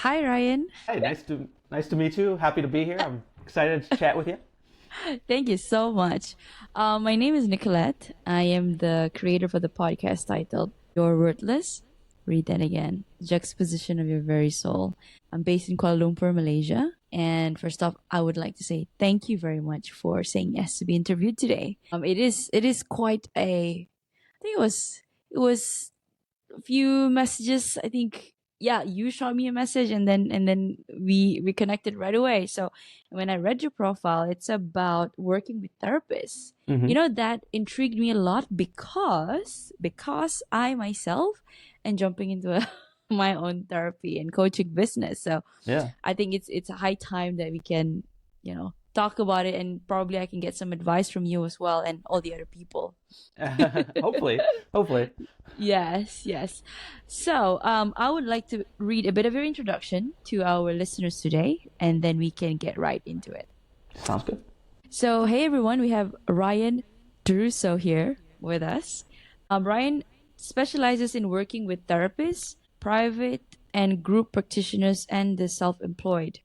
Hi, Ryan. Hey, nice to meet you. Happy to be here. I'm excited to chat with you. Thank you so much. My name is Nicolette. I am the creator for the podcast titled You're Worthless. Read that again. Juxtaposition of Your Very Soul. I'm based in Kuala Lumpur, Malaysia. And first off, I would like to say thank you very much for saying yes to be interviewed today. It is quite I think it was a few messages. I think, yeah, you shot me a message, and then we connected right away. So when I read your profile, it's about working with therapists. Hmm. That intrigued me a lot because I myself am jumping into my own therapy and coaching business. So Yeah. I think it's a high time that we can, talk about it, and probably I can get some advice from you as well and all the other people. Hopefully, hopefully. Yes, yes. So, I would like to read a bit of your introduction to our listeners today, and then we can get right into it. Sounds good. So, hey everyone, we have Ryan Derousseau here with us. Ryan specializes in working with therapists, private and group practitioners, and the self-employed,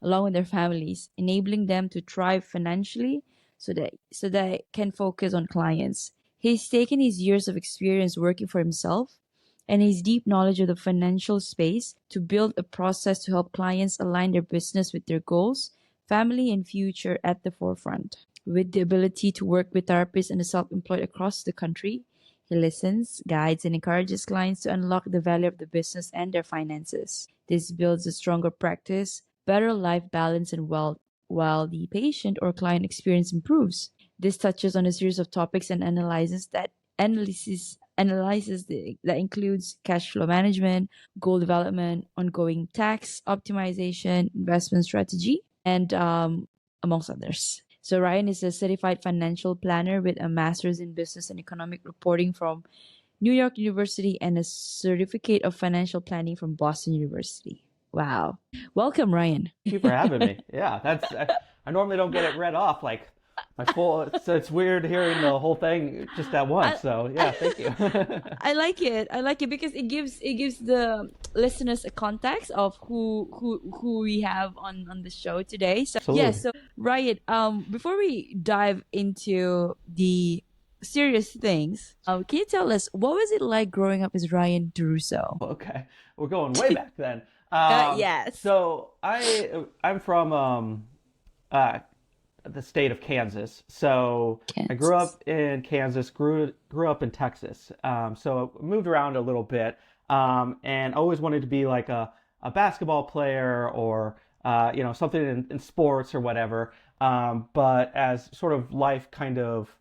along with their families, enabling them to thrive financially so they can focus on clients. He's taken his years of experience working for himself and his deep knowledge of the financial space to build a process to help clients align their business with their goals, family, and future at the forefront. With the ability to work with therapists and the self-employed across the country, he listens, guides, and encourages clients to unlock the value of the business and their finances. This builds a stronger practice, better life balance, and wealth while the patient or client experience improves. This touches on a series of topics and that includes cash flow management, goal development, ongoing tax optimization, investment strategy, and amongst others. So Ryan is a certified financial planner with a master's in business and economic reporting from New York University and a certificate of financial planning from Boston University. Wow. Welcome, Ryan. Thank you for having me. Yeah, I normally don't get it read off like my full. So it's weird hearing the whole thing just at once. I, So yeah, thank you. I like it. I like it because it gives the listeners a context of who we have on the show today. So yeah, Absolutely. so Ryan, before we dive into the serious things, can you tell us what was it like growing up as Ryan Deruso? Okay, we're going way back then. Yes. I'm from uh, the state of Kansas. So I grew Kansas. up in Kansas, grew up in Texas. So I moved around a little bit, and always wanted to be like a basketball player or something in sports or whatever. But as sort of life kind of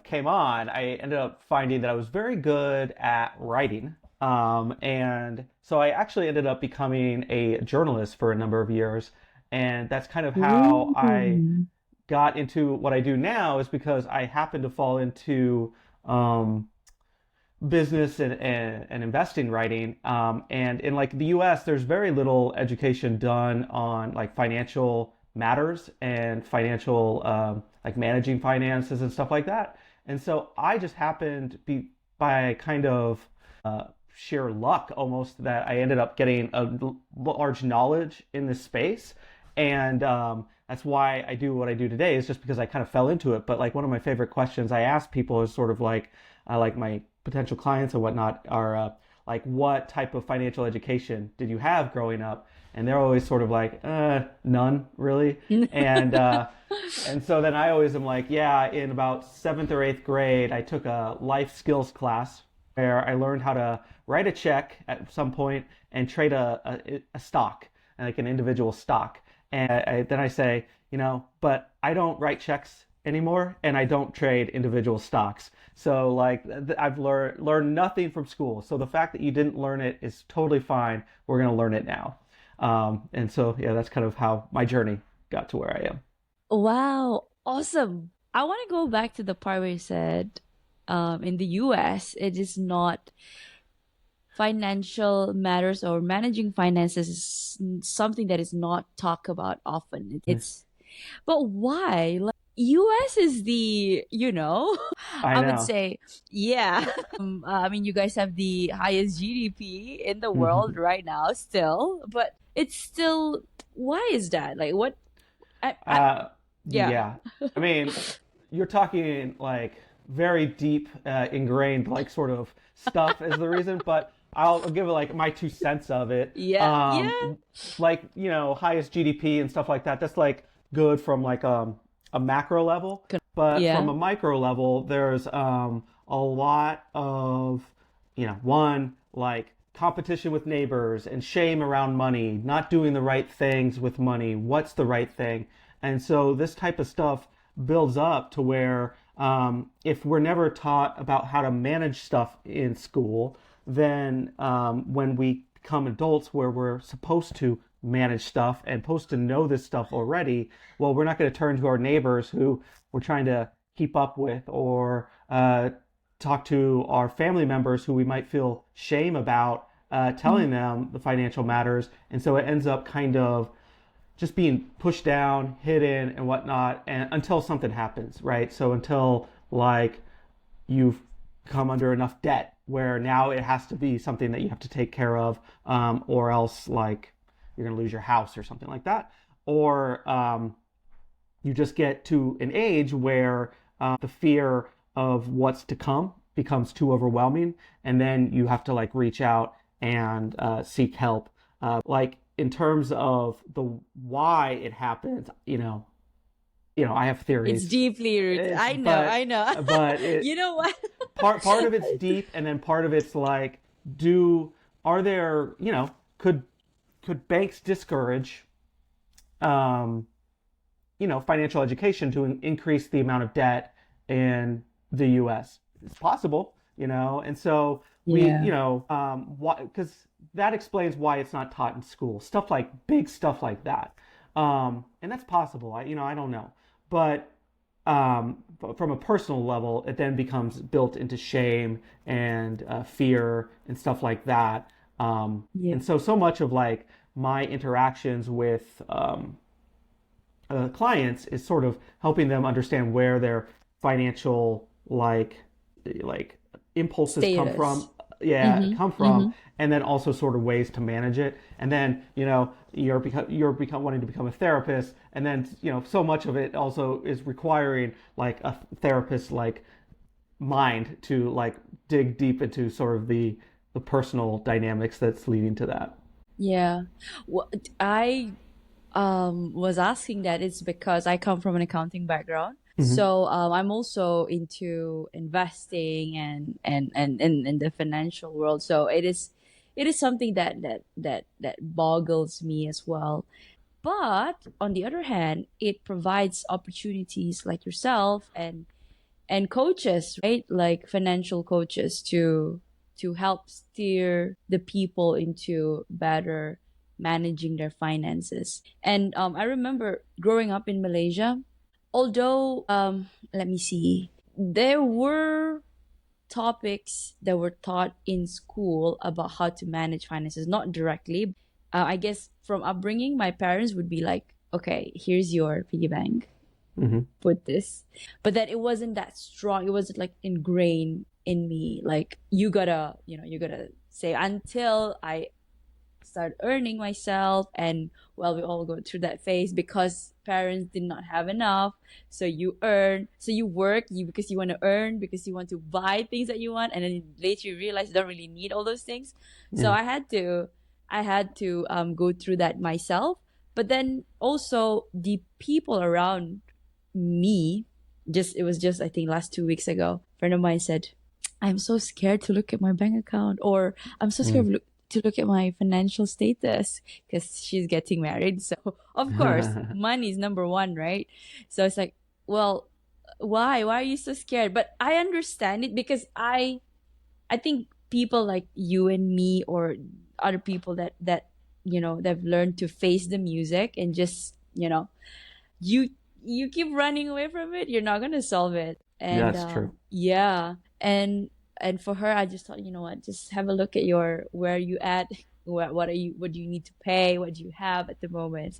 came on, I ended up finding that I was very good at writing. And so I actually ended up becoming a journalist for a number of years. And that's kind of how I Ooh. got into what I do now, is because I happened to fall into um, business and investing writing. And in like the US, there's very little education done on like financial matters and financial like managing finances and stuff like that. And so I just happened by kind of sheer luck almost that I ended up getting a large knowledge in this space. And that's why I do what I do today, is just because I kind of fell into it. But like one of my favorite questions I ask people is sort of like my potential clients and whatnot are like, what type of financial education did you have growing up? And they're always sort of like, none really. And uh, and so then I always am like, yeah, in about seventh or eighth grade, I took a life skills class where I learned how to write a check at some point and trade a stock, like an individual stock. And then I say, but I don't write checks anymore and I don't trade individual stocks. So like I've learned nothing from school. So the fact that you didn't learn it is totally fine. We're going to learn it now. And so yeah, that's kind of how my journey got to where I am. Wow, awesome. I want to go back to the part where you said in the US, it is not financial matters or managing finances is something that is not talked about often. It's But why? Like, US is the, I I would know. say, yeah. I mean, you guys have the highest GDP in the world right now still, but it's still, why is that? Like, what? Uh, Yeah. yeah. I mean, you're talking like very deep, ingrained, like sort of stuff as the reason, but I'll give it like my 2 cents of it. Yeah. Yeah. Like, highest GDP and stuff like that. That's like good from like a macro level, but from Yeah. a micro level, there's a lot of, one like competition with neighbors and shame around money, not doing the right things with money. What's the right thing? And so this type of stuff builds up to where if we're never taught about how to manage stuff in school, then when we become adults where we're supposed to manage stuff and supposed to know this stuff already, well, we're not going to turn to our neighbors who we're trying to keep up with, or talk to our family members who we might feel shame about Mhm. telling them the financial matters. And so it ends up kind of just being pushed down, hidden, and whatnot, and until something happens, right? So until like you've come under enough debt where now it has to be something that you have to take care of, or else like you're going to lose your house or something like that, or you just get to an age where the fear of what's to come becomes too overwhelming, and then you have to like reach out and seek help. Like in terms of the why it happens, I have It's theories. deeply rooted. It's I know. but I know. but You it know what? part of it's deep, and then part of it's like, do are there could banks discourage um, financial education to increase the amount of debt in the U.S.? It's possible, and so Yeah. why? Because that explains why it's not taught in school. Stuff like big stuff like that, and that's possible. I don't know, but from a personal level, it then becomes built into shame and fear and stuff like that. Yeah. And so much of like my interactions with clients is sort of helping them understand where their financial like impulses come from. Status. Yeah, Mm-hmm. come from, Mm-hmm. and then also sort of ways to manage it. And then you're become wanting to become a therapist, and then so much of it also is requiring like a therapist like mind to like dig deep into sort of the personal dynamics that's leading to that. Yeah. Well, I was asking that it's because I come from an accounting background. Mm-hmm. So I'm also into investing and in the financial world. So it is something that boggles me as well. But on the other hand, it provides opportunities like yourself and coaches, right? Like financial coaches to help steer the people into better managing their finances. And I remember growing up in Malaysia, although let me see, there were topics that were taught in school about how to manage finances, not directly. I guess from upbringing, my parents would be like, okay, here's your piggy bank, Mm-hmm. put this, but that it wasn't that strong. It wasn't like ingrained in me, like you gotta say until I start earning myself. And well, we all go through that phase because parents did not have enough, so you earn, so you work, because you want to earn, because you want to buy things that you want, and then later you realize you don't really need all those things. So Yeah. I had to go through that myself. But then also the people around me, just it was just I think last 2 weeks ago, a friend of mine said, I'm so scared to look at my bank account, or I'm so scared to look at my financial status, because she's getting married. So of course Mm. money is number one, right? So it's like, well, why are you so scared? But I understand it because I think people like you and me, or other people that they've learned to face the music, and just you you keep running away from it, you're not gonna solve it. And That's true. yeah, and for her, I just thought, you know what, just have a look at your where you at, what do you need to pay? What do you have at the moment?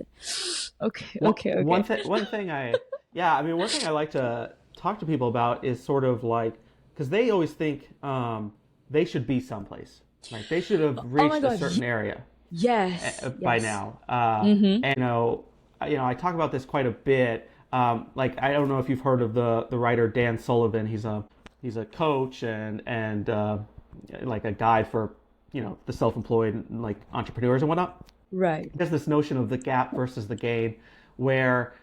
Okay, One okay, one okay. thing one thing I yeah, I mean one thing I like to talk to people about is sort of like because they always think they should be someplace, right? They should have Oh my reached a God. certain area Yes, by yes. now. Mm-hmm. And I talk about this quite a bit. Like I don't know if you've heard of the writer Dan Sullivan. He's a coach and like a guide for the self-employed like entrepreneurs and whatnot. Right. There's this notion of the gap versus the gain, where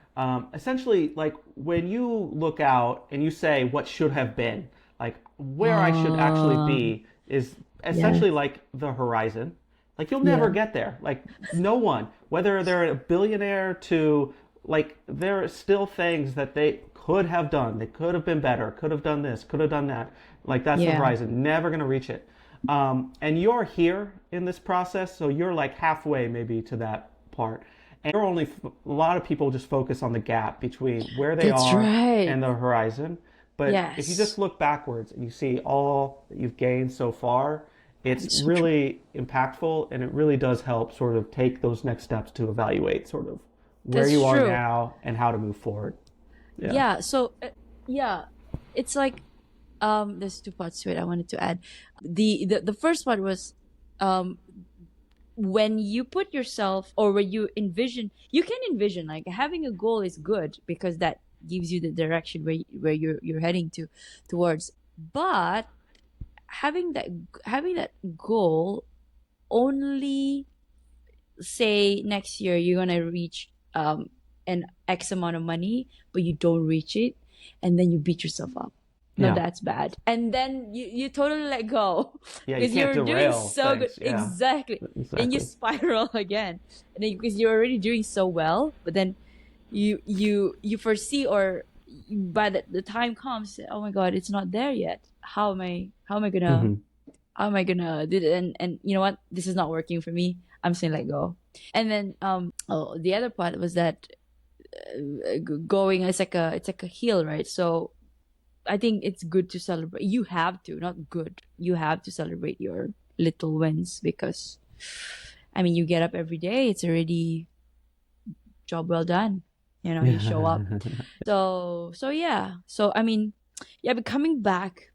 essentially, like when you look out and you say what should have been, like where I should actually Um, be is yeah, essentially like the horizon. Like you'll never yeah, get there. Like no one, whether they're a billionaire to like, there are still things that they could have done. They could have been better. Could have done this. Could have done that. Like that's the yeah. horizon. Never gonna reach it. And you're here in this process, so you're like halfway maybe to that part. And you're only a lot of people just focus on the gap between where they That's are right. and the horizon. But if you just Yes, look backwards and you see all that you've gained so far, it's that's so true. really impactful and it really does help sort of take those next steps to evaluate sort of where That's you are true. now and how to move forward. Yeah. Yeah. So, yeah, it's like there's two parts to it. I wanted to add. The first part was um when you put yourself or when you can envision like having a goal is good because that gives you the direction where you're heading towards. But having that having that goal only say next year you're gonna reach an X amount of money, but you don't reach it, and then you beat yourself up. No, Yeah. that's bad. And then you totally let go Yeah, you because can't you're doing derail so good. things. Yeah. Exactly. Then you Exactly. spiral again, and then because you're already doing so well, but then you foresee or by the time comes, oh my God, it's not there yet. Hmm. How am I gonna do it? And you know what? This is not working for me. I'm saying let go. And then the other part was that going it's like a hill, right? So I think it's good to celebrate. You have to, not good. You have to celebrate your little wins because I mean you get up every day. It's already job well done. You know, you show up. So yeah. So I mean, yeah. But coming back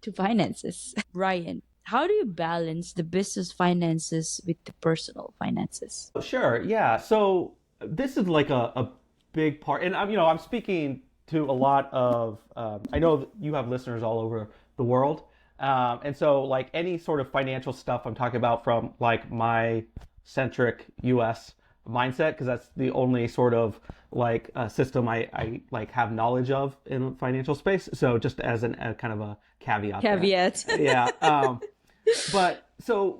to finances, Ryan, how do you balance the business finances with the personal finances? Sure. Yeah. So this is like a big part, and I'm speaking to a lot of. I know that you have listeners all over the world, and so like any sort of financial stuff, I'm talking about from like my centric U.S. mindset because that's the only sort of like system I like have knowledge of in financial space. So just as a kind of a caveat there. Caveat. Yeah. But so,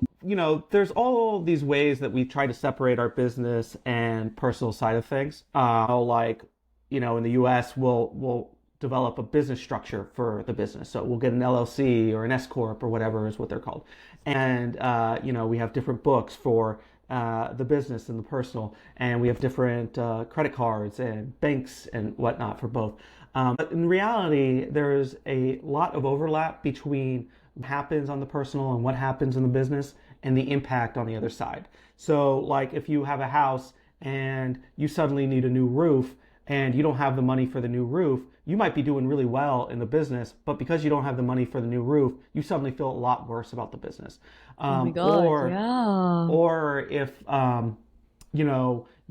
there's all these ways that we try to separate our business and personal side of things. Like, in the US, we'll develop a business structure for the business. So we'll get an LLC or an S corp or whatever is what they're called. And we have different books for the business and the personal, and we have different credit cards and banks and whatnot for both. But in reality, there's a lot of overlap between what happens on the personal and what happens in the business and the impact on the other side. So, like if you have a house and you suddenly need a new roof and you don't have the money for the new roof, you might be doing really well in the business, but because you don't have the money for the new roof, you suddenly feel a lot worse about the business. Oh my Um, God. or Yeah. or if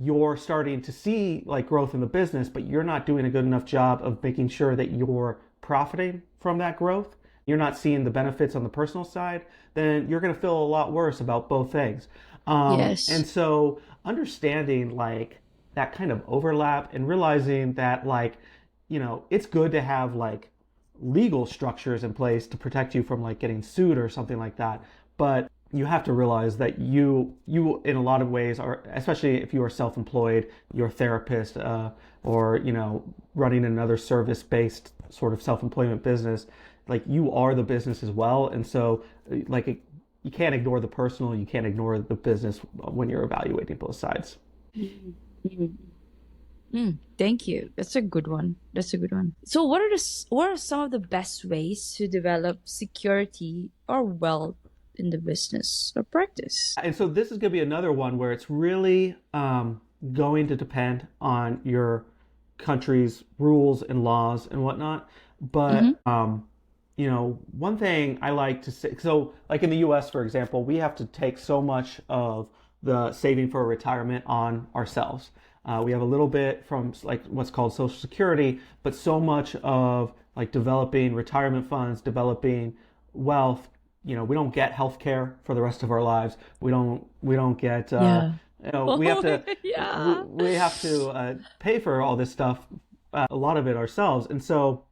you're starting to see like growth in the business, but you're not doing a good enough job of making sure that you're profiting from that growth, you're not seeing the benefits on the personal side, then you're going to feel a lot worse about both things. And Yes. so understanding like that kind of overlap and realizing that like, it's good to have like legal structures in place to protect you from like getting sued or something like that. But you have to realize that you in a lot of ways are, especially if you are self-employed, you're a therapist, or running another service-based sort of self-employment business, like you are the business as well. And so like you can't ignore the personal, you can't ignore the business when you're evaluating both sides. Mhm. Thank you. That's a good one. That's a good one. So, what are some of the best ways to develop security or wealth in the business or practice? And so this is going to be another one where it's really going to depend on your country's rules and laws and whatnot. But Mm-hmm. one thing I like to say, so like in the U.S., for example, we have to take so much of the saving for retirement on ourselves. We have a little bit from like what's called Social Security, but so much of like developing retirement funds, developing wealth. We don't get health care for the rest of our lives. We don't get Yeah. we have Oh, to yeah. we have to pay for all this stuff, a lot of it ourselves. And so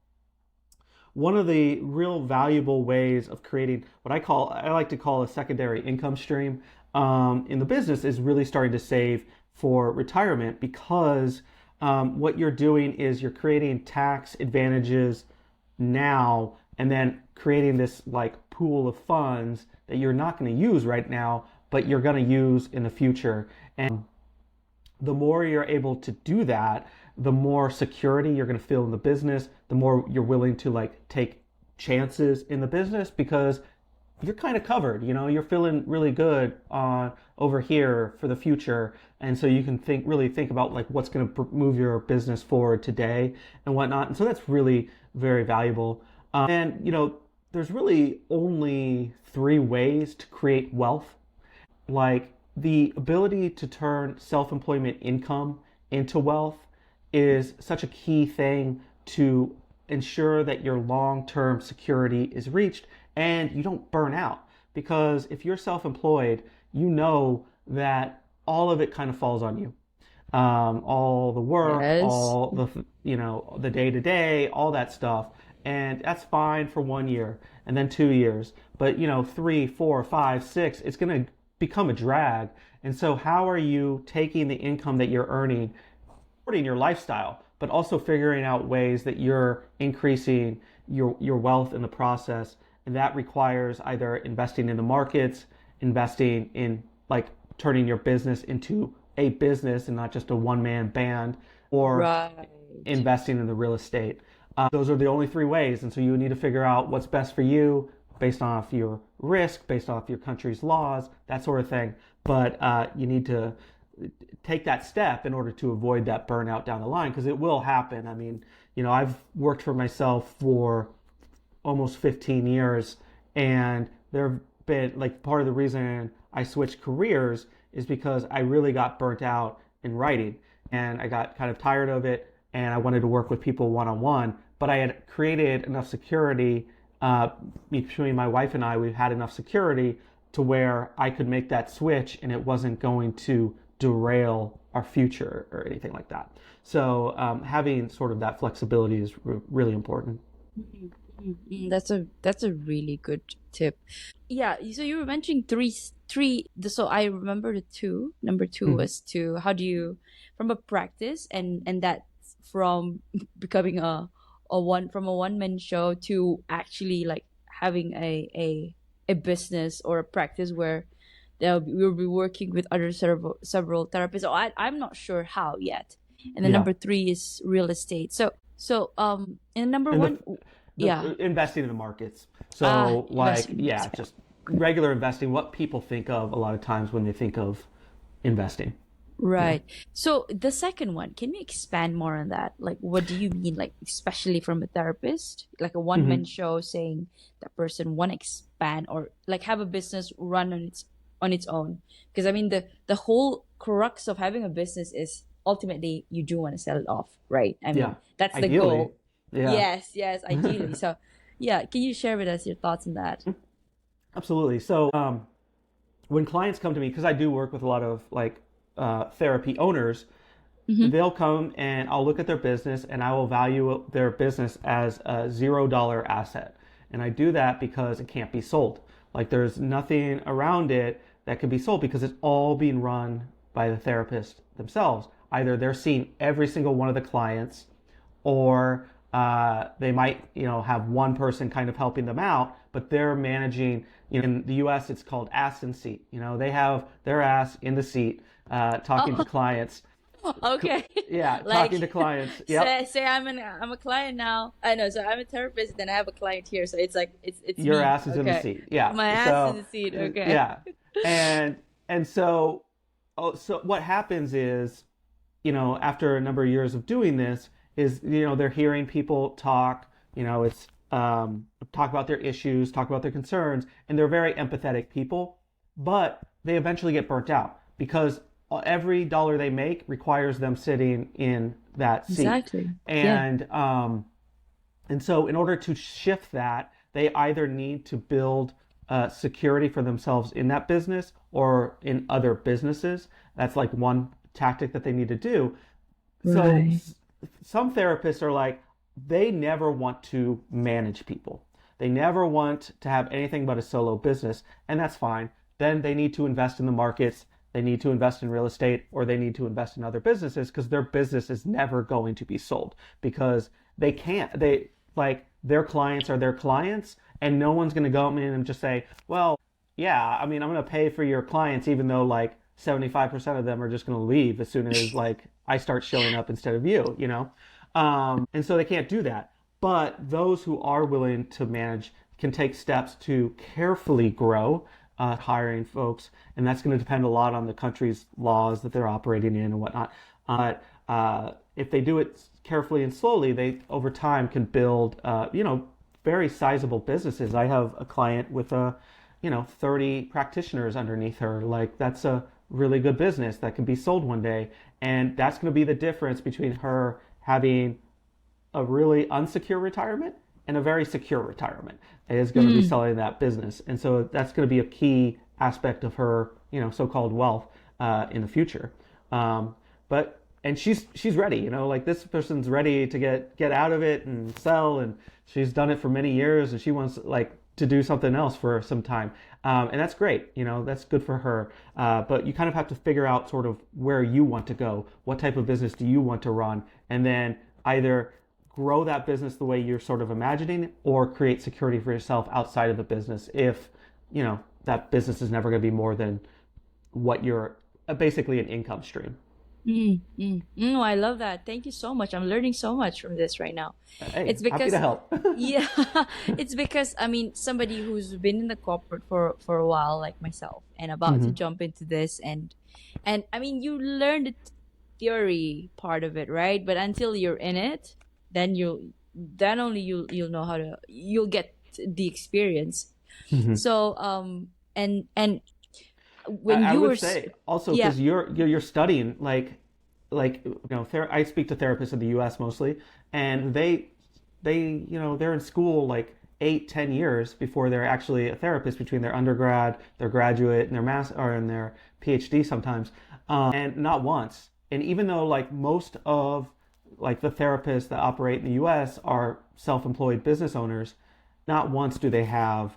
one of the real valuable ways of creating what I like to call a secondary income stream in the business is really starting to save for retirement, because what you're doing is you're creating tax advantages now and then creating this like pool of funds that you're not going to use right now, but you're going to use in the future. And the more you're able to do that, the more security you're going to feel in the business, the more you're willing to like take chances in the business, because you're kind of covered, you're feeling really good on over here for the future. And so you can really think about like what's going to move your business forward today and whatnot. And so that's really very valuable. And there's really only three ways to create wealth. Like the ability to turn self-employment income into wealth is such a key thing to ensure that your long-term security is reached and you don't burn out. Because if you're self-employed, you know that all of it kind of falls on you. All the work, Yes. all the day to day, all that stuff. And that's fine for 1 year and then 2 years. But, 3, 4, 5, 6, it's going to become a drag. And so how are you taking the income that you're earning, supporting your lifestyle, but also figuring out ways that you're increasing your wealth in the process? And that requires either investing in the markets, investing in like turning your business into a business and not just a one-man band, or Right. investing in the real estate. Those are the only three ways. And so you need to figure out what's best for you based off your risk, based off your country's laws, that sort of thing. But you need to take that step in order to avoid that burnout down the line, because it will happen. I mean, I've worked for myself for almost 15 years, and there have been like part of the reason I switched careers is because I really got burnt out in writing, and I got kind of tired of it, and I wanted to work with people one on one. But I had created enough security between my wife and I. We've had enough security to where I could make that switch, and it wasn't going to derail our future or anything like that. So having sort of that flexibility is really important. That's a really good tip. Yeah, so you were mentioning so I remember the two. Number two Mm. was to how do you from a practice and that from becoming a one man show to actually like having a business or a practice where we'll be working with other several therapists. Oh, I'm not sure how yet. And then Yeah. number three is real estate. So in number And one, yeah. the investing in the markets. So like, Investing in yeah, markets. just regular investing, what people think of a lot of times when they think of investing. Yeah. Right. So the second one, can we expand more on that? Like, what do you mean, like, especially from a therapist, like a one-man Hmm. show saying that person want to expand or like have a business run on its own? Because I mean, the whole crux of having a business is ultimately you do want to sell it off, right? I Yeah. mean, that's the Ideally. goal. Yeah. Yes, yes, ideally. So, yeah, can you share with us your thoughts on that? Absolutely. So when clients come to me, because I do work with a lot of like therapy owners, Mm-hmm. they'll come and I'll look at their business and I will value their business as a $0 asset. And I do that because it can't be sold. Like there's nothing around it that can be sold because it's all being run by the therapist themselves. Either they're seeing every single one of the clients, or they might, have one person kind of helping them out, but they're managing. In the U.S., it's called ass in seat. They have their ass in the seat, talking to Oh, clients, Okay. Yeah, talking to Like clients. Yep. say I'm a client now. I know, so I'm a therapist, then I have a client here. So it's like it's Your me. ass is in the Okay. seat. Yeah. My ass in So, the seat. Okay. yeah. And so so what happens is, after a number of years of doing this, is they're hearing people talk. It's talk about their issues, talk about their concerns, and they're very empathetic people. But they eventually get burnt out because every dollar they make requires them sitting in that seat, Exactly. Yeah. and so in order to shift that, they either need to build security for themselves in that business or in other businesses. That's like one tactic that they need to do. So Right. some therapists are like, they never want to manage people. They never want to have anything but a solo business, and that's fine. Then they need to invest in the markets, they need to invest in real estate, or they need to invest in other businesses because their business is never going to be sold because they can't. They like their clients are their clients, and no one's going to go in and just say, well, yeah, I mean, I'm going to pay for your clients, even though like 75% of them are just going to leave as soon as like I start showing up instead of you. And so they can't do that. But those who are willing to manage can take steps to carefully grow hiring folks, and that's going to depend a lot on the country's laws that they're operating in and whatnot. If they do it carefully and slowly, they over time can build, very sizable businesses. I have a client with 30 practitioners underneath her. Like that's a really good business that can be sold one day, and that's going to be the difference between her having a really unsecure retirement and a very secure retirement is going to be Mm. selling that business. And so that's going to be a key aspect of her, so-called wealth in the future. But and she's ready, like this person's ready to get out of it and sell, and she's done it for many years, and she wants like to do something else for some time. And that's great, that's good for her. But you kind of have to figure out sort of where you want to go, what type of business do you want to run, and then either grow that business the way you're sort of imagining or create security for yourself outside of the business if that business is never going to be more than what you're basically an income stream. I love that. Thank you so much. I'm learning so much from this right now. Hey, It's happy to because, help. yeah, it's because I mean, somebody who's been in the corporate for a while, like myself, and about to Hmm. jump into this, and I mean, you learn the theory part of it, right? But until you're in it, then then only you'll know how to, you'll get the experience. Hmm. So, and when I you were, would say also yeah. because you're studying like I speak to therapists in the U.S. mostly, and they're in school like 8-10 years before they're actually a therapist between their undergrad, their graduate, and their master or in their PhD sometimes, and not once. And even though like most of like the therapists that operate in the U.S. are self-employed business owners, not once do they have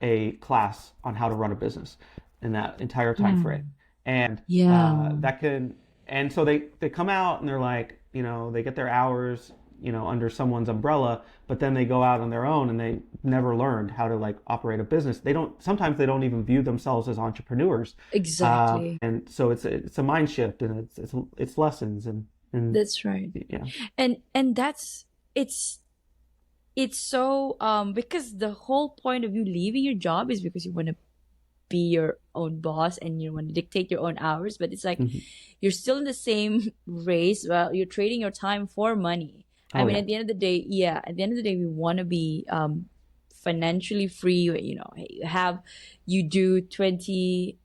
a class on how to run a business in that entire time frame. Mm. And Yeah. that can, and so they come out and they're like, they get their hours, under someone's umbrella, but then they go out on their own and they never learned how to like operate a business. Sometimes they don't even view themselves as entrepreneurs. Exactly. And so it's a mind shift and it's lessons and That's right. yeah. And that's it's it's so because the whole point of you leaving your job is because you want to be your own boss and you want to dictate your own hours, but it's like Mhm. you're still in the same race. Well, you're trading your time for money. I Oh mean, yeah. at the end of the day, yeah, at the end of the day, we want to be financially free. Have you do 20%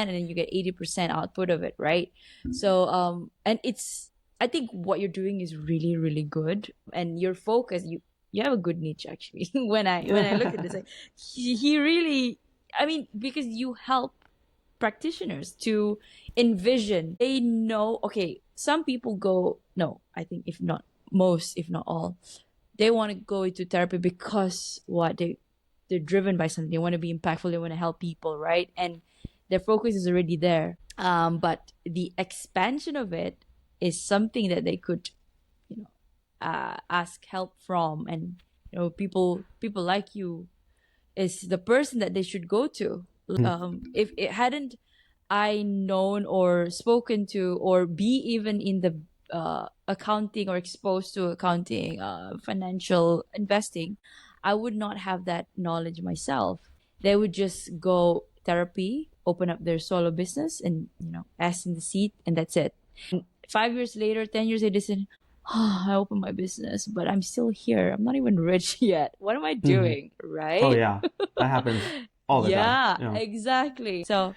and then you get 80% output of it, right? So and it's, I think what you're doing is really really good, and your focus, you have a good niche actually. When I look at this, like, he really, I mean, because you help practitioners to envision. They know, okay, some people go, no, I think if not most, if not all, they want to go into therapy because what they're driven by something. They want to be impactful. They want to help people, right? And their focus is already there. But the expansion of it is something that they could, you know, ask help from, and people like you is the person that they should go to. If it hadn't I known or spoken to or be even in the accounting or exposed to accounting, financial investing, I would not have that knowledge myself. They would just go therapy, open up their solo business, and ask in the seat, and that's it. 5 years later, 10 years later, they said, "Oh, I opened my business, but I'm still here. I'm not even rich yet. What am I Hmm. doing?" Oh Right? yeah, that happens all the time. Yeah, You know, exactly. So,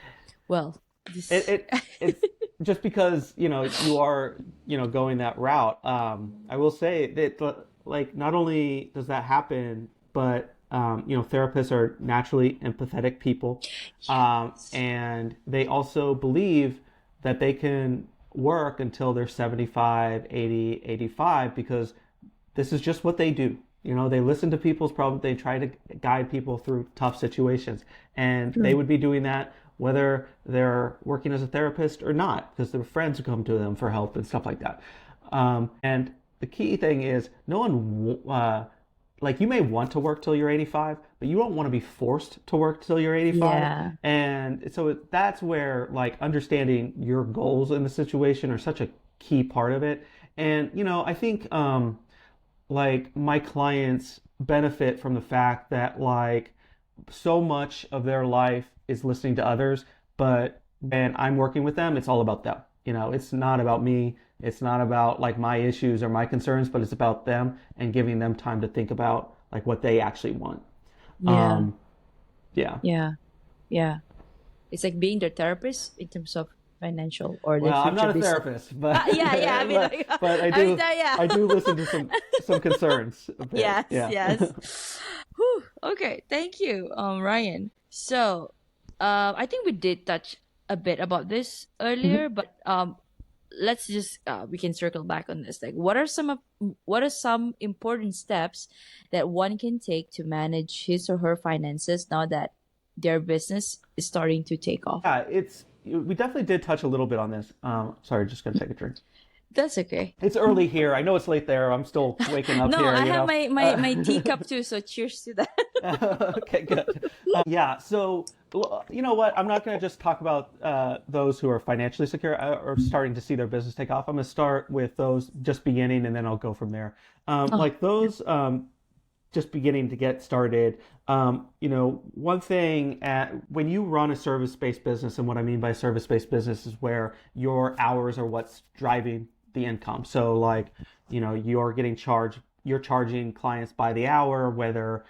well, it, this. it it's just because you are going that route. I will say that like not only does that happen, but therapists are naturally empathetic people, Yes. and they also believe that they can work until they're 75, 80, 85 because this is just what they do. They listen to people's problems. They try to guide people through tough situations. And they True. would be doing that whether they're working as a therapist or not, because their friends come to them for help and stuff like that. And the key thing is no one, like you may want to work till you're 85, but you don't want to be forced to work till you're 85. Yeah. And so that's where like understanding your goals in the situation are such a key part of it. And, I think, like my clients benefit from the fact that like so much of their life is listening to others, but when I'm working with them, it's all about them. It's not about me. It's not about like my issues or my concerns, but it's about them and giving them time to think about like what they actually want. Yeah. Um, yeah. Yeah. Yeah. It's like being their therapist in terms of financial or their Well, I'm future not a business. therapist, but Yeah, yeah. I mean, but like, but I mean, yeah. I do listen to some concerns a bit. Yes, Yeah. yes. Whew, okay, thank you, Ryan. So, I think we did touch a bit about this earlier, Mhm. but let's just we can circle back on this. Like, what are some important steps that one can take to manage his or her finances now that their business is starting to take off? Yeah, we definitely did touch a little bit on this. Sorry, just gonna take a drink. That's okay. It's early here. I know it's late there. I'm still waking up No, here, I you have know. my teacup too, so cheers to that. Okay, good. Yeah, so you know what? I'm not going to just talk about those who are financially secure or starting to see their business take off. I'm going to start with those just beginning, and then I'll go from there. Oh, Like those just beginning to get started. One thing when you run a service-based business, and what I mean by service-based business is where your hours are what's driving the income. So like, you're charging clients by the hour, whether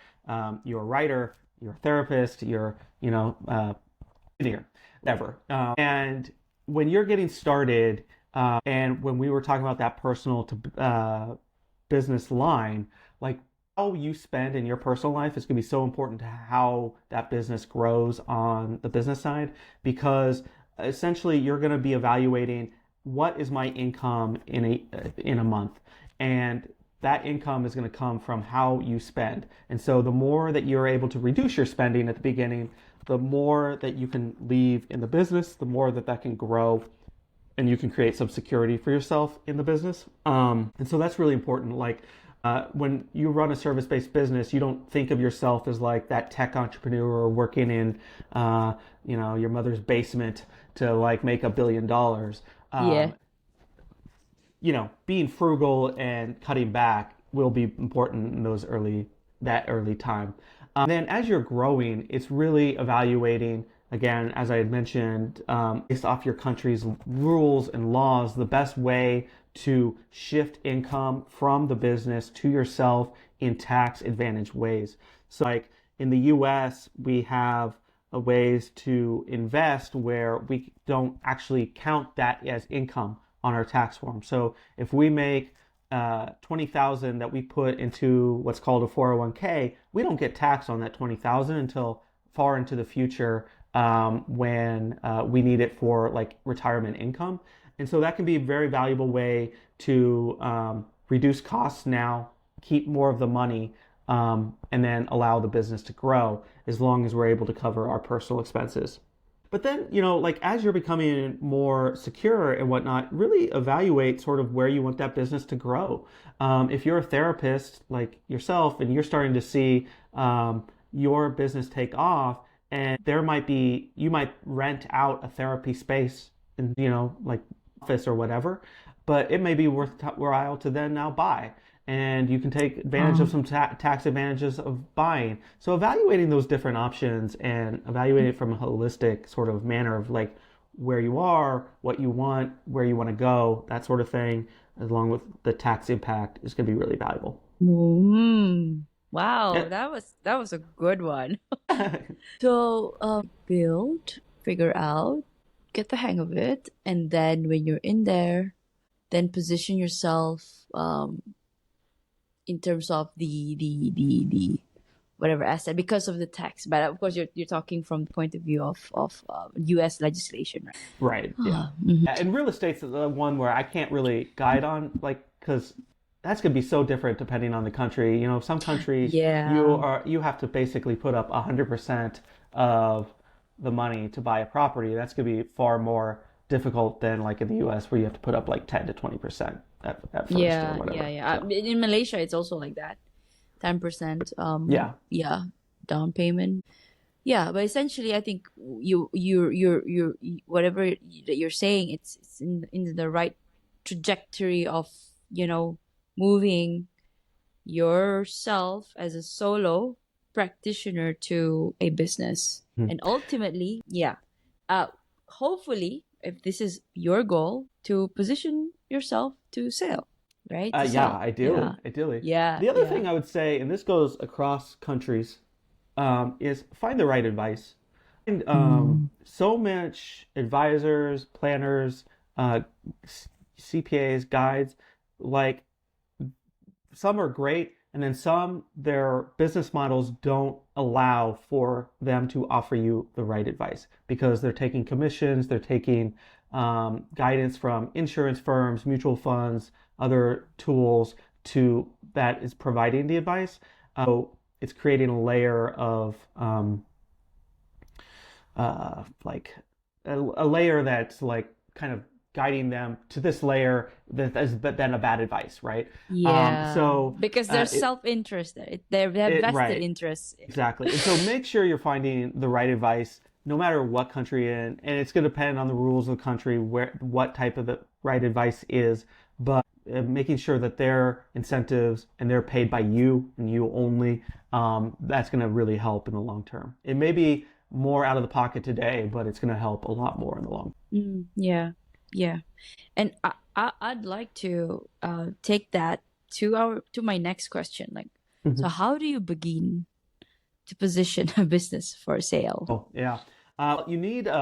you're a writer, you're a therapist, you're, engineer, whatever. And when you're getting started, and when we were talking about that personal to business line, like how you spend in your personal life is going to be so important to how that business grows on the business side, because essentially you're going to be evaluating what is my income in a month, and that income is going to come from how you spend. And so the more that you're able to reduce your spending at the beginning, the more that you can leave in the business, the more that that can grow, and you can create some security for yourself in the business. And so that's really important. Like when you run a service-based business, you don't think of yourself as like that tech entrepreneur working in, your mother's basement to like make $1 billion. yeah. Being frugal and cutting back will be important in that early time. Then as you're growing, it's really evaluating, again, as I had mentioned, based off your country's rules and laws, the best way to shift income from the business to yourself in tax advantage ways. So like in the US, we have ways to invest where we don't actually count that as income on our tax form. So if we make 20,000 that we put into what's called a 401k, we don't get taxed on that 20,000 until far into the future, when we need it for like retirement income. And so that can be a very valuable way to reduce costs now, keep more of the money, and then allow the business to grow as long as we're able to cover our personal expenses. But then, like as you're becoming more secure and whatnot, really evaluate sort of where you want that business to grow. If you're a therapist like yourself and you're starting to see your business take off, and you might rent out a therapy space in, like office or whatever, but it may be worthwhile to then now buy. And you can take advantage of Oh. some tax advantages of buying. So evaluating those different options and evaluating it from a holistic sort of manner of like where you are, what you want, where you want to go, that sort of thing, along with the tax impact is going to be really valuable. Mm. Wow, Yeah. that was a good one. So, build, figure out, get the hang of it, and then when you're in there, then position yourself in terms of the whatever asset because of the tax. But of course, you're talking from the point of view of U.S. legislation, right? Right. Yeah. Mhm. And real estate's the one where I can't really guide on, like, because that's going to be so different depending on the country. Some countries Yeah, you have to basically put up 100% of the money to buy a property. That's going to be far more difficult than like in the U.S. where you have to put up like 10 to 20% at first or yeah, whatever. yeah. So In Malaysia, it's also like that, 10%. yeah. Yeah, down payment. Yeah, but essentially, I think whatever that you're saying, it's in the right trajectory of moving yourself as a solo practitioner to a business, Mhm. and ultimately, yeah, uh, hopefully, if this is your goal, to position yourself to sell, right? To Yeah, sell. ideally, Yeah, ideally. yeah, The other yeah. thing I would say, and this goes across countries, is find the right advice. And Mm. so much advisors, planners, uh, CPAs, guides, like some are great, and then some their business models don't allow for them to offer you the right advice because they're taking commissions, they're taking guidance from insurance firms, mutual funds, other tools to that is providing the advice. So it's creating a layer of like a layer that's like kind of guiding them to this layer that has been a bad advice, right? Yeah, So because there's self-interest there. They have vested right, interests. exactly. And so make sure you're finding the right advice no matter what country you're in, and it's going to depend on the rules of the country where what type of the right advice is, but making sure that their incentives and they're paid by you and you only, that's going to really help in the long term. It may be more out of the pocket today, but it's going to help a lot more in the long Yeah, yeah. And I'd like to take that to my next question. Like, so term. how do you begin to position a business for sale? Oh, yeah. You need, so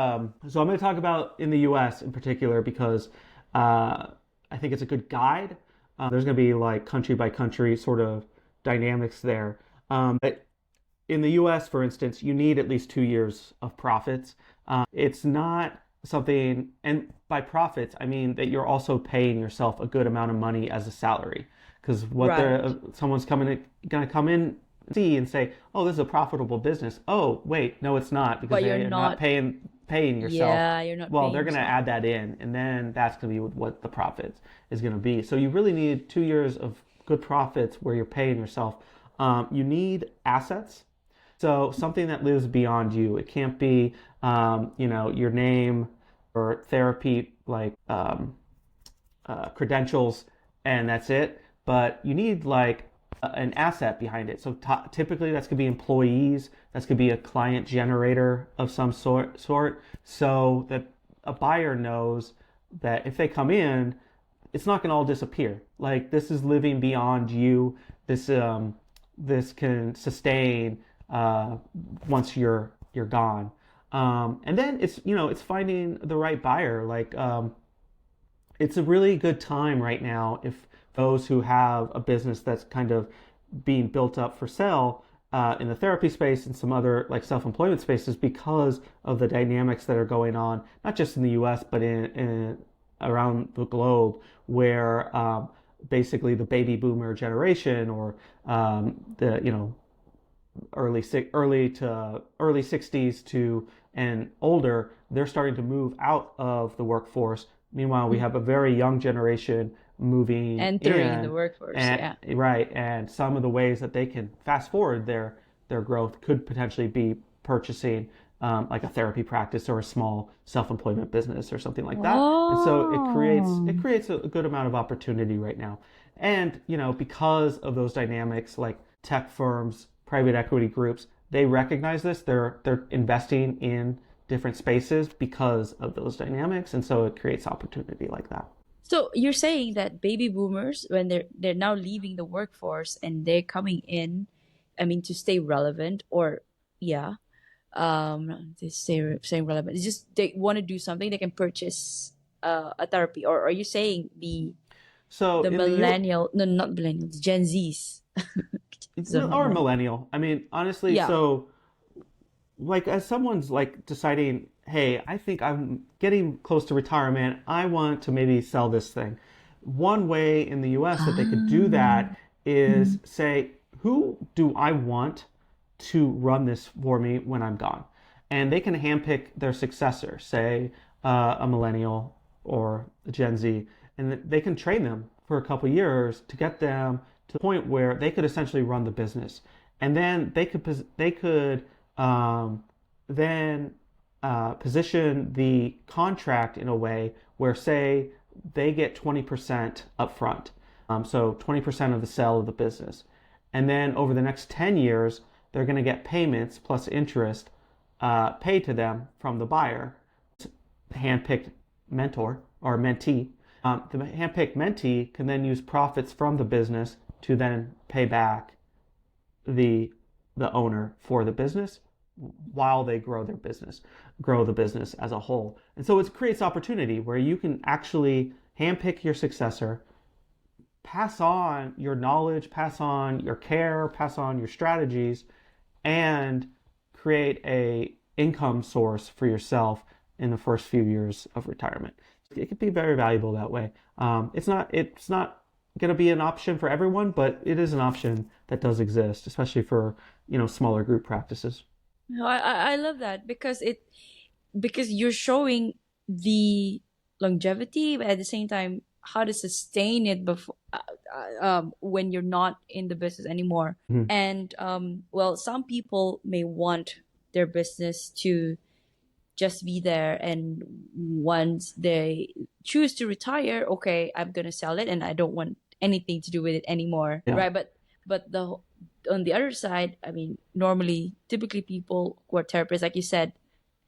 I'm going to talk about in the US in particular because I think it's a good guide. There's going to be like country by country sort of dynamics there. But in the US, for instance, you need at least 2 years of profits. It's not something, and by profits, I mean that you're also paying yourself a good amount of money as a salary. Because Right. someone's going to come in, see, and say, "Oh, this is a profitable business." Oh, wait, no, it's not because But you're they're not not, paying yourself. yeah, you're not Well, paying they're going to yourself. add that in, and then that's going to be what the profits is going to be. So you really need 2 years of good profits where you're paying yourself. You need assets, so something that lives beyond you. It can't be, your name or therapy like credentials, and that's it. But you need like an asset behind it. So typically that's gonna be employees. That's gonna be a client generator of some sort, so that a buyer knows that if they come in, it's not gonna all disappear. Like this is living beyond you. This can sustain uh, once you're gone. And then it's finding the right buyer. Like it's a really good time right now if those who have a business that's kind of being built up for sale in the therapy space and some other like self-employment spaces because of the dynamics that are going on, not just in the U.S. but in around the globe, where basically the baby boomer generation or the early 60s to and older, they're starting to move out of the workforce. Meanwhile, we have a very young generation moving Entering in the in, workforce. and Yeah. right, and some of the ways that they can fast forward their growth could potentially be purchasing like a therapy practice or a small self-employment business or something like that. And so Oh. it creates a good amount of opportunity right now. And because of those dynamics, like tech firms, private equity groups, they recognize this. They're investing in different spaces because of those dynamics, and so it creates opportunity like that. So you're saying that baby boomers, when they're now leaving the workforce and they're coming in, I mean, to stay relevant, or yeah, they staying relevant. It's just they want to do something, they can purchase a therapy. Or are you saying So the in the U, millennial, no, not millennials, Gen Zs? Don't or know. millennial, I mean, honestly, Yeah. so like as someone's like deciding, hey, I think I'm getting close to retirement, I want to maybe sell this thing. One way in the US that they could do Ah. that is Mhm. say, who do I want to run this for me when I'm gone? And they can handpick their successor, say a millennial or a Gen Z, and they can train them for a couple years to get them to the point where they could essentially run the business. And then they could um, then position the contract in a way where, say, they get 20% upfront. So 20% of the sale of the business. And then over the next 10 years, they're going to get payments plus interest paid to them from the buyer, handpicked mentor or mentee. The handpicked mentee can then use profits from the business to then pay back the the owner for the business while they grow the business as a whole. And so it creates opportunity where you can actually handpick your successor, pass on your knowledge, pass on your care, pass on your strategies, and create a income source for yourself in the first few years of retirement. It could be very valuable that way. It's not going to be an option for everyone, but it is an option that does exist, especially for smaller group practices. No, I love that because because you're showing the longevity, but at the same time, how to sustain it before when you're not in the business anymore. Mhm. And well, some people may want their business to just be there, and once they choose to retire, okay, I'm gonna sell it, and I don't want anything to do with it anymore, Yeah. right? But the on the other side, I mean, normally, typically, people who are therapists, like you said,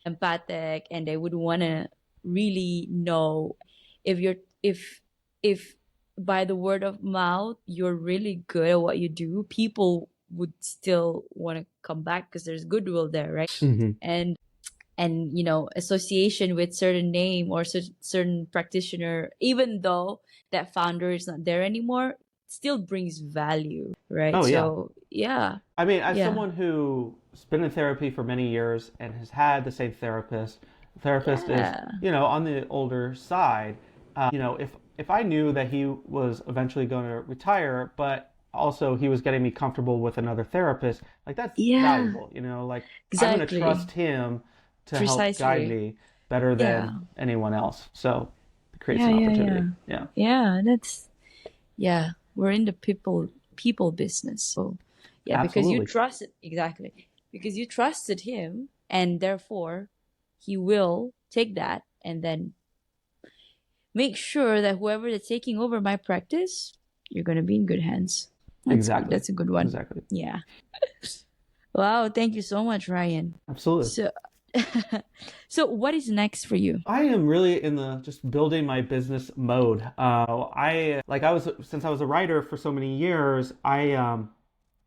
empathic, and they would want to really know if you're if by the word of mouth you're really good at what you do, people would still want to come back because there's goodwill there, right? Hmm. And association with certain name or certain practitioner, even though that founder is not there anymore, still brings value, right? Oh yeah. So yeah. I mean, as Yeah. someone who's been in therapy for many years and has had the same therapist is, Yeah. on the older side. If I knew that he was eventually going to retire, but also he was getting me comfortable with another therapist, like that's Yeah, valuable. Like I'm going to exactly. trust him to help guide Precisely. me better Yeah. than anyone else. So it creates Yeah, an yeah, yeah. opportunity. Yeah, Yeah, that's yeah. We're in the people business. So yeah, because you absolutely. trusted exactly. Because you trusted him, and therefore he will take that and then make sure that whoever is taking over my practice, you're gonna be in good hands. That's good. Exactly. That's a good one. Exactly. Yeah. Wow, thank you so much, Ryan. Absolutely. So so what is next for you? I am really in the just building my business mode. I was since I was a writer for so many years, and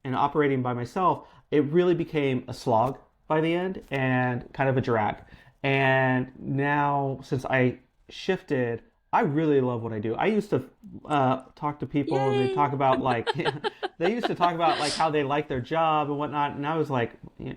operating by myself, it really became a slog by the end and kind of a drag. And now since I shifted, I really love what I do. I used to talk to people and they Yay! talk about like they used to talk about like how they like their job and whatnot, and I was like, you're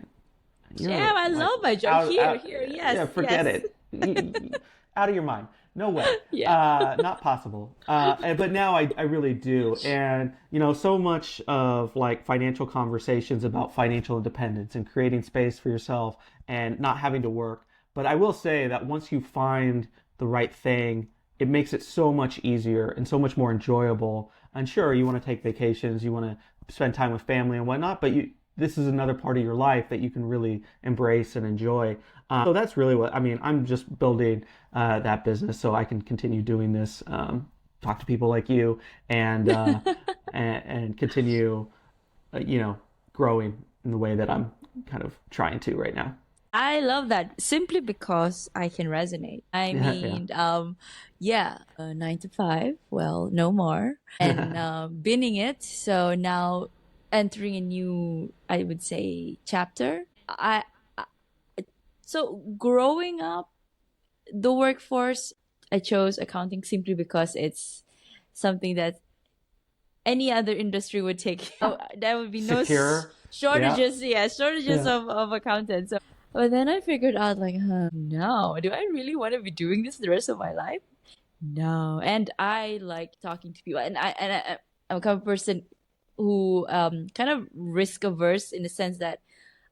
Damn, I like love my job. Here, out, here. yeah, Yes, forget yes. it. Out of your mind. No way. Yeah. Not possible. But now I really do. And, so much of like financial conversations about financial independence and creating space for yourself and not having to work. But I will say that once you find the right thing, it makes it so much easier and so much more enjoyable. And sure, you want to take vacations, you want to spend time with family and whatnot, but this is another part of your life that you can really embrace and enjoy. So that's really what I mean. I'm just building that business so I can continue doing this, talk to people like you, and and continue, you know, growing in the way that I'm kind of trying to right now. I love that simply because I can resonate. I Yeah, mean, yeah, 9 to 5, well, no more, and yeah. binning it. So now entering a new, I would say, chapter. So growing up, the workforce, I chose accounting simply because it's something that any other industry would take. Oh, there would be no Secure. Yeah, shortages. Yeah, shortages yeah, of accountants. So, but then I figured out, like, no, do I really want to be doing this the rest of my life? No. And I like talking to people, and I'm a kind of person who kind of risk averse in the sense that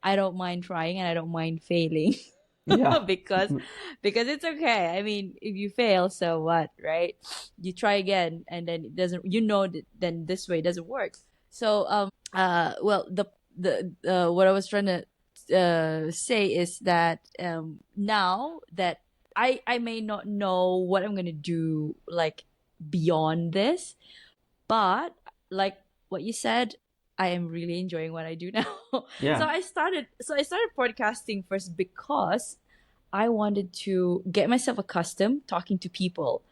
I don't mind trying and I don't mind failing. yeah, because it's okay. I mean, if you fail, so what, right? You try again, and then it doesn't. That then this way doesn't work. So well, the what I was trying to say is that now that I may not know what I'm gonna do like beyond this, but like what you said, I am really enjoying what I do now. yeah. So I started podcasting first because I wanted to get myself accustomed talking to people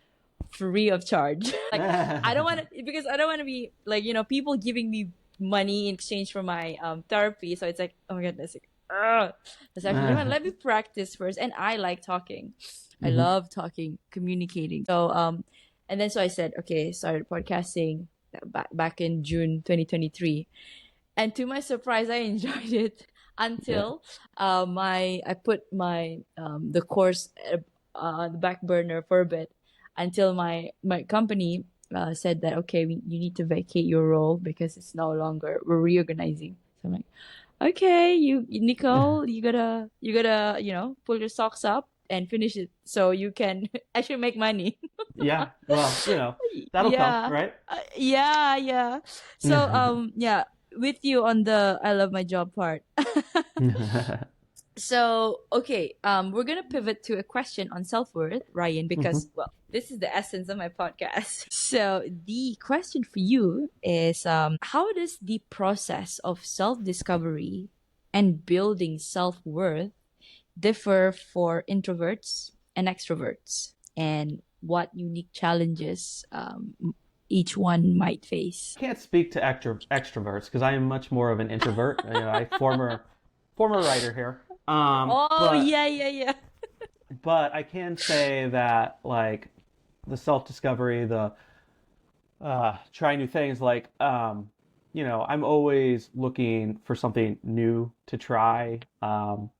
free of charge. Like I don't want to, because I don't want to be like, people giving me money in exchange for my therapy. So it's like, oh my god, that's like, that's actually, let me practice first. And I like talking. I Hmm. love talking, communicating. So and then so I said, okay, started podcasting back in June 2023, and to my surprise, I enjoyed it Yeah, until my I put my the course on the back burner for a bit until my company said that, okay, you need to vacate your role because it's no longer, we're reorganizing. So I'm like, okay, Nicole, you gotta pull your socks up and finish it so you can actually make money. yeah. Well, that'll come, Yeah. right? Yeah, yeah. So yeah, with you on the I love my job part. So okay, we're gonna pivot to a question on self-worth, Ryan, because, Hmm. well, this is the essence of my podcast. So the question for you is, how does the process of self-discovery and building self-worth differ for introverts and extroverts, and what unique challenges each one might face? Can't speak to extroverts because I am much more of an introvert. I former writer here. Oh, But yeah, yeah, yeah. I can say that like the self discovery, the try new things, like I'm always looking for something new to try, and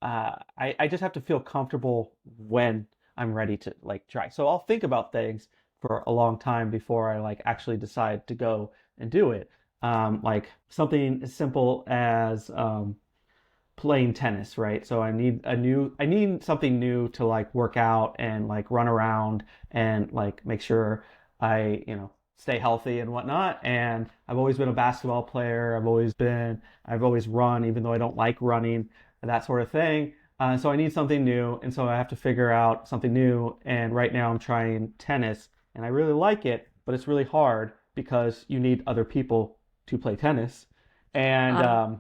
I just have to feel comfortable when I'm ready to like try. So I'll think about things for a long time before I like actually decide to go and do it. Like something as simple as playing tennis, right? So I need something new to like work out and like run around and like make sure I, stay healthy and whatnot. And I've always been a basketball player. I've always run, even though I don't like running, that sort of thing. So I need something new, and so I have to figure out something new. And right now I'm trying tennis, and I really like it, but it's really hard because you need other people to play tennis. And Ah,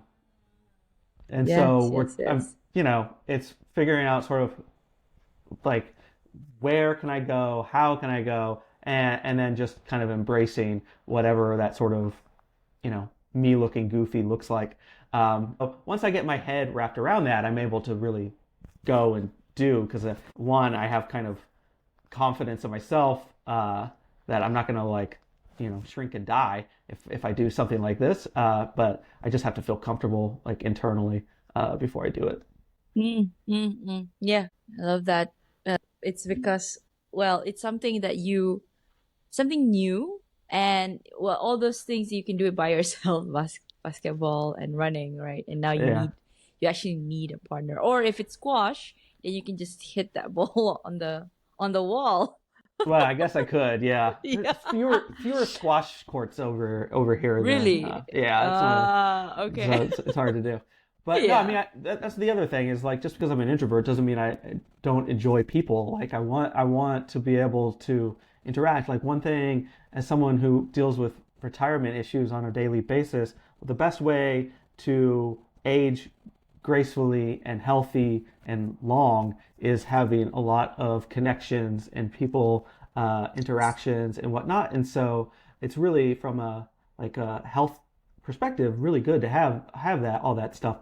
so yes, yes, yes. it's figuring out sort of like where can I go, how can I go, and then just kind of embracing whatever that sort of me looking goofy looks like. Once I get my head wrapped around that, I'm able to really go and do, because one, I have kind of confidence in myself, that I'm not gonna like shrink and die if I do something like this. But I just have to feel comfortable like internally before I do it. Yeah, I love that. It's because, well, it's something that something new, and well, all those things you can do it by yourself, basketball and running, right? And now Yeah, you actually need a partner. Or if it's squash, then you can just hit that ball on the wall. Well, I guess I could. Yeah, Yeah. there's fewer squash courts over here than Really? yeah. It's not so Okay. it's hard to do. But no, I mean Yeah. that's the other thing is like just because I'm an introvert doesn't mean I don't enjoy people. Like I want to be able to interact. Like one thing as someone who deals with retirement issues on a daily basis, the best way to age gracefully and healthy and long is having a lot of connections and people interactions and whatnot. And so it's really from a like a health perspective really good to have that all that stuff.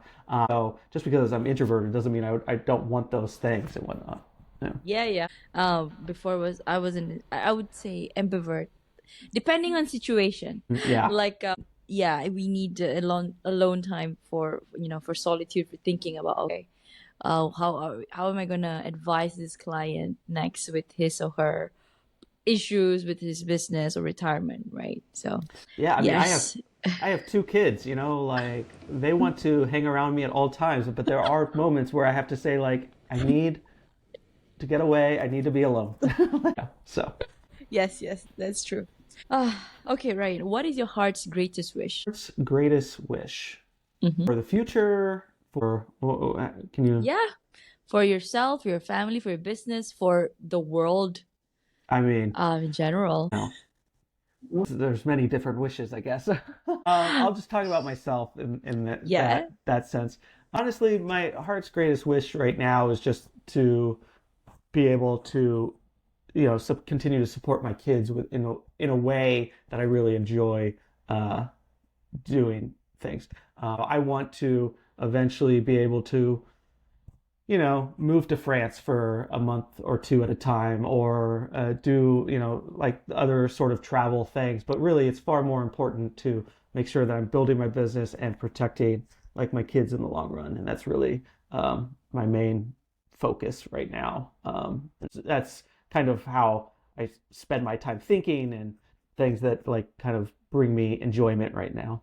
So just because I'm introverted doesn't mean I don't want those things and whatnot. Yeah. Yeah, yeah. Before was I was in I would say ambivert, depending on situation. Yeah. Like, yeah, we need alone time for for solitude, for thinking about, okay, how am I gonna advise this client next with his or her issues with his business or retirement, right? So, Yeah, I mean, yes. I have two kids, like they want to hang around me at all times, but there are moments where I have to say like I need to get away, I need to be alone. Yeah, so, Yes, yes, that's true. Okay, Ryan, what is your heart's greatest wish? what's greatest wish Hmm. for the future? For can you? Yeah, for yourself, for your family, for your business, for the world, I mean, in general. no, there's many different wishes, I guess. I'll just talk about myself in Yeah. that sense. Honestly, my heart's greatest wish right now is just to be able to continue to support my kids in a way that I really enjoy uh, doing things. I want to eventually be able to move to France for a month or two at a time, or do like other sort of travel things. But really, it's far more important to make sure that I'm building my business and protecting like my kids in the long run, and that's really my main focus right now. That's kind of how I spend my time thinking and things that like kind of bring me enjoyment right now.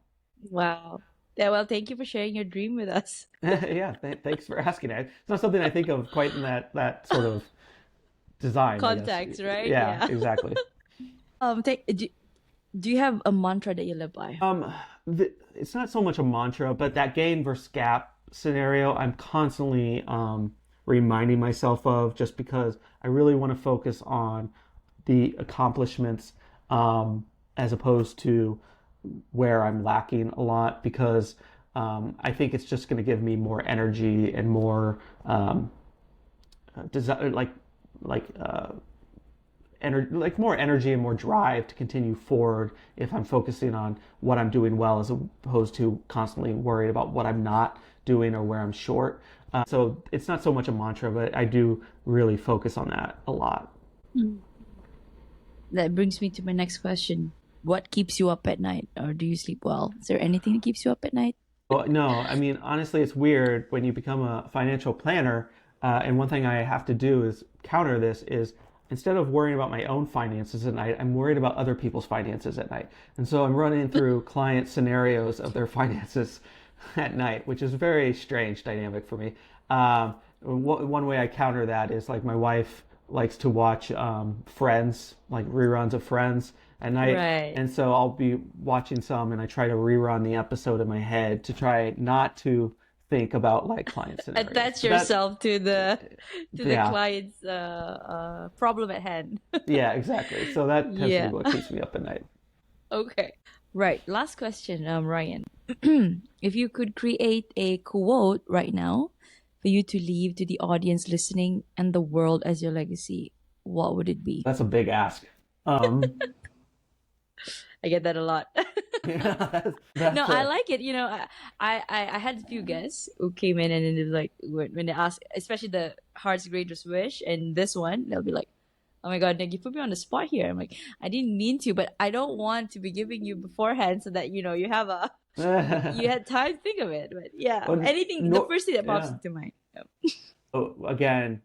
Wow. Yeah, well, thank you for sharing your dream with us. Yeah, thanks for asking. It's not something I think of quite in that sort of design, I guess. Context, right? Yeah, Yeah. exactly. Do you have a mantra that you live by? It's not so much a mantra, but that gain versus gap scenario, I'm constantly reminding myself of just because I really want to focus on the accomplishments as opposed to where I'm lacking a lot because I think it's just going to give me more energy and more desire, like like more energy and more drive to continue forward if I'm focusing on what I'm doing well as opposed to constantly worried about what I'm not doing or where I'm short. So it's not so much a mantra, but I do really focus on that a lot. Mm. That brings me to my next question. What keeps you up at night, or do you sleep well? Is there anything that keeps you up at night? Well, no, I mean, honestly, it's weird when you become a financial planner. And one thing I have to do is counter this is instead of worrying about my own finances at night, I'm worried about other people's finances at night. And so I'm running through client scenarios of their finances at night, which is a very strange dynamic for me. One way I counter that is like my wife likes to watch Friends, like reruns of Friends at night. Right. And so I'll be watching some and I try to rerun the episode in my head to try not to think about like client scenarios. Attach So that, yourself to the yeah, client's problem at hand. yeah, exactly. So that tends to be Yeah. what keeps me up at night. Okay. Right. Last question, Ryan. If you could create a quote right now for you to leave to the audience listening and the world as your legacy, what would it be? That's a big ask. Um, I get that a lot. yeah, No, that's I a, like it. I had a few guests who came in and then it was like when they ask, especially the heart's greatest wish and this one, they'll be like, "Oh my God, Nick, you put me on the spot here." I'm like, I didn't mean to, but I don't want to be giving you beforehand so that you have you had time to think of it. But yeah, oh, anything, the no, first thing that pops yeah. into mind. Yep. Oh, again,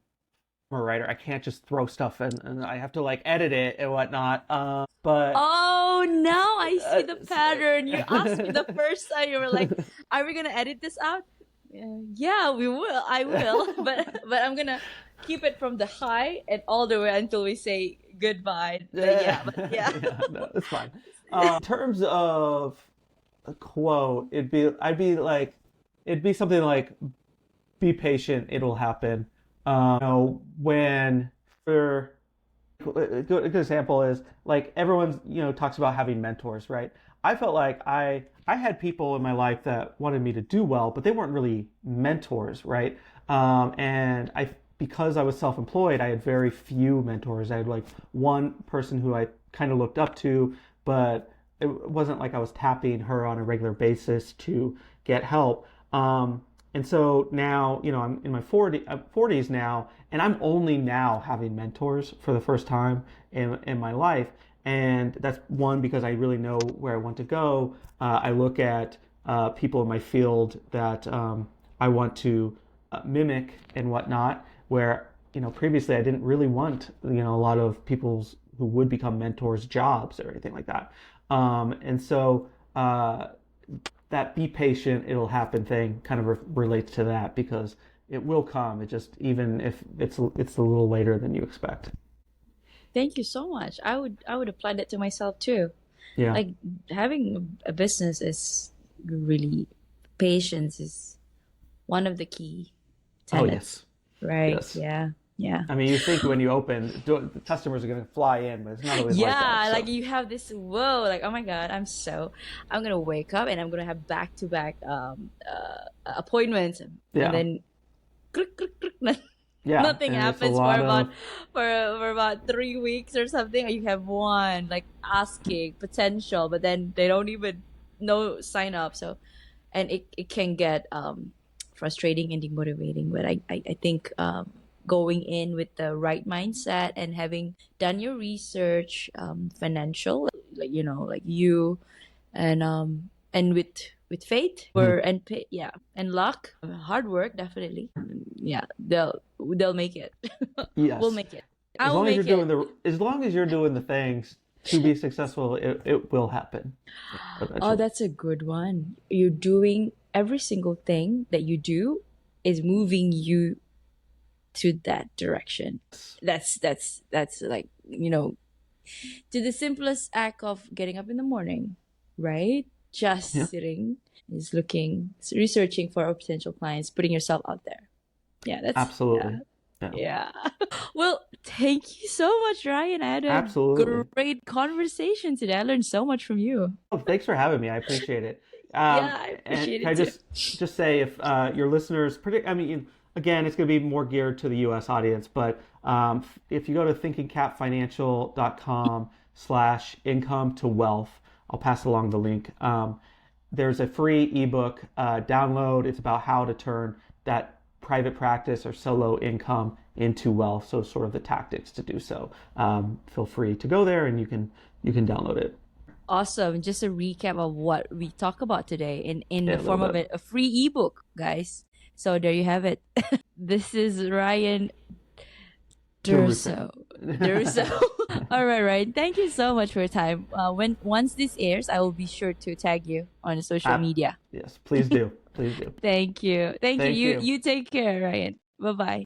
I'm a writer. I can't just throw stuff in, and I have to like edit it and whatnot. But Oh, now I see the s- pattern. You asked me the first time. You were like, "Are we gonna edit this out?" Yeah, we will. I will. But I'm gonna keep it from the high and all the way until we say goodbye. Yeah, Yeah, but yeah. yeah, no, it's fine. In terms of a quote, it'd be something like, "Be patient, it'll happen." When for a good example is like everyone's talks about having mentors, right? I felt like I had people in my life that wanted me to do well, but they weren't really mentors, right? And I because I was self-employed, I had very few mentors. I had like one person who I kind of looked up to, but it wasn't like I was tapping her on a regular basis to get help. And so now, I'm in my 40s now, and I'm only now having mentors for the first time in my life. And that's one, because I really know where I want to go. I look at people in my field that I want to mimic and whatnot, where, previously I didn't really want, a lot of people's who would become mentors jobs or anything like that. And so, that "be patient, it'll happen" thing kind of relates to that, because it will come. It just, even if it's a little later than you expect. Thank you so much. I would apply that to myself too. Yeah. Like having a business is really patience is one of the key Oh, tenets, yes. right? Yes. Yeah. Yeah. I mean, you think when you open, the customers are going to fly in, but it's not always like that. Yeah, like So, you have this whoa, like oh my God, I'm gonna wake up and I'm gonna have back to back appointments, and yeah. then click, click, click, Yeah. nothing And it's a happens for lot about of, for about 3 weeks or something. Or you have one like asking potential, but then they don't even no sign up. So and it can get frustrating and demotivating. But I think going in with the right mindset and having done your research, financial, like like you, and with faith Mhm. or yeah, and luck, hard work, definitely. Yeah, they'll make it. We'll Yes. make it. I will make it. As long as you're doing the things to be successful, it will happen Oh, eventually. that's a good one. You're doing every single thing that you do is moving you to that direction. That's like, to the simplest act of getting up in the morning, right? Yeah, Just sitting is looking, researching for potential clients, putting yourself out there. Yeah, yeah, absolutely. Yeah, yeah. Well, thank you so much, Ryan. I had a absolutely. great conversation today. I learned so much from you. Oh, thanks for having me. I appreciate it. Yeah, I And appreciate can it I too. just say, if your listeners, I mean, again, it's going to be more geared to the U.S. audience, but if you go to thinkingcapfinancial.com/income to wealth, I'll pass along the link. There's a free ebook download. It's about how to turn that private practice or solo income into wealth. So sort of the tactics to do so. Feel free to go there, and you can download it. Awesome. Just a recap of what we talk about today in Yeah, the a little form of bit. a free ebook, guys. So there you have it. This is Ryan Derousseau. Derousseau. Derousseau. All right, Ryan. Thank you so much for your time. When once this airs, I will be sure to tag you on social media. Yes, please do. Please do. Thank you. Thank you. Thank You you. you take care, Ryan. Bye bye.